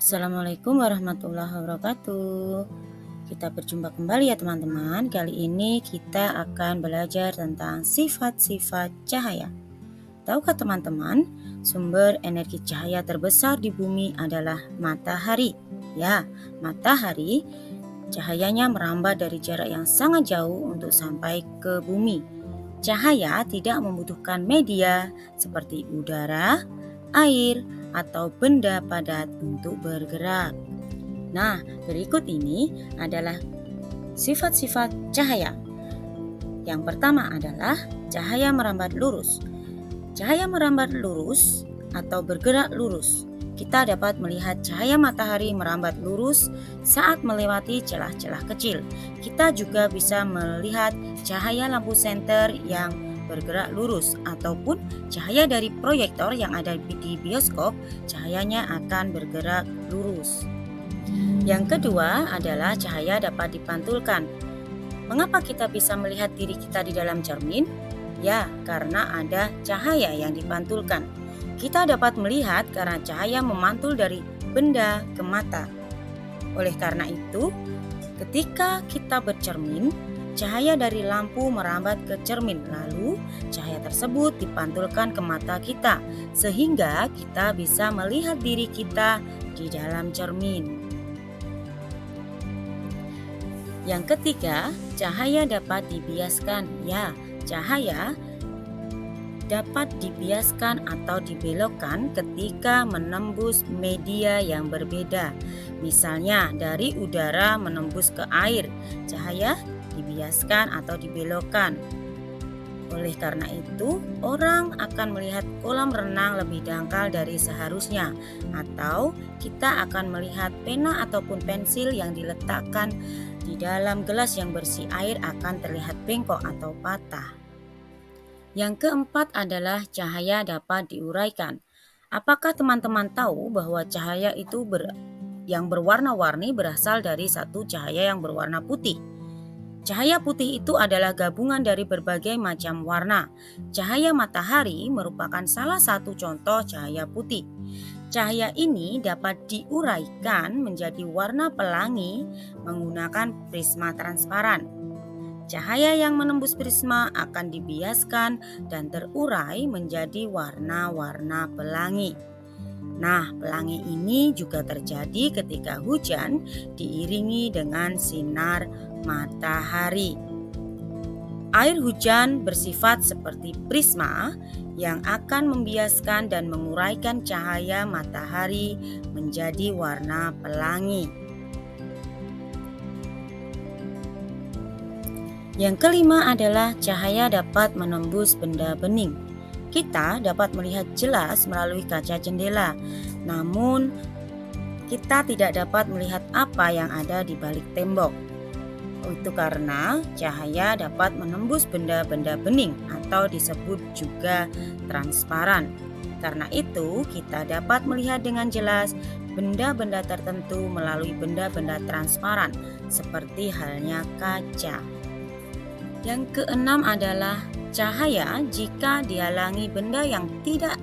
Assalamualaikum warahmatullahi wabarakatuh. Kita berjumpa kembali ya teman-teman. Kali ini kita akan belajar tentang sifat-sifat cahaya. Tahukah teman-teman, sumber energi cahaya terbesar di bumi adalah matahari. Ya, matahari cahayanya merambat dari jarak yang sangat jauh untuk sampai ke bumi. Cahaya tidak membutuhkan media seperti udara, air, atau benda padat untuk bergerak. Nah, berikut ini adalah sifat-sifat cahaya. Yang pertama adalah cahaya merambat lurus. Cahaya merambat lurus atau bergerak lurus. Kita dapat melihat cahaya matahari merambat lurus saat melewati celah-celah kecil. Kita juga bisa melihat cahaya lampu senter yang bergerak lurus ataupun cahaya dari proyektor yang ada di bioskop, cahayanya akan bergerak lurus. Yang kedua adalah cahaya dapat dipantulkan. Mengapa kita bisa melihat diri kita di dalam cermin? Ya, karena ada cahaya yang dipantulkan. Kita dapat melihat karena cahaya memantul dari benda ke mata. Oleh karena itu, ketika kita bercermin, cahaya dari lampu merambat ke cermin, lalu cahaya tersebut dipantulkan ke mata kita, sehingga kita bisa melihat diri kita di dalam cermin. Yang ketiga, cahaya dapat dibiaskan. Ya, cahaya dapat dibiaskan atau dibelokkan ketika menembus media yang berbeda. Misalnya, dari udara menembus ke air, cahaya dibiaskan atau dibelokkan. Oleh karena itu, orang akan melihat kolam renang lebih dangkal dari seharusnya, atau kita akan melihat pena ataupun pensil yang diletakkan di dalam gelas yang bersih air akan terlihat bengkok atau patah. Yang keempat adalah cahaya dapat diuraikan. Apakah teman-teman tahu bahwa cahaya itu yang berwarna-warni berasal dari satu cahaya yang berwarna putih? Cahaya putih itu adalah gabungan dari berbagai macam warna. Cahaya matahari merupakan salah satu contoh cahaya putih. Cahaya ini dapat diuraikan menjadi warna pelangi menggunakan prisma transparan. Cahaya yang menembus prisma akan dibiaskan dan terurai menjadi warna-warna pelangi. Nah, pelangi ini juga terjadi ketika hujan diiringi dengan sinar matahari. Air hujan bersifat seperti prisma yang akan membiaskan dan menguraikan cahaya matahari menjadi warna pelangi. Yang kelima adalah cahaya dapat menembus benda bening. Kita dapat melihat jelas melalui kaca jendela, namun kita tidak dapat melihat apa yang ada di balik tembok. Itu karena cahaya dapat menembus benda-benda bening atau disebut juga transparan. Karena itu, kita dapat melihat dengan jelas benda-benda tertentu melalui benda-benda transparan, seperti halnya kaca. Yang keenam adalah cahaya jika dihalangi benda yang tidak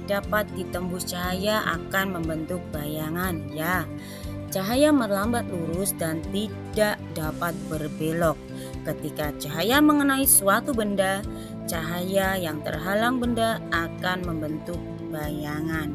dapat ditembus cahaya akan membentuk bayangan. Ya, cahaya melambat lurus dan tidak dapat berbelok. Ketika cahaya mengenai suatu benda, cahaya yang terhalang benda akan membentuk bayangan.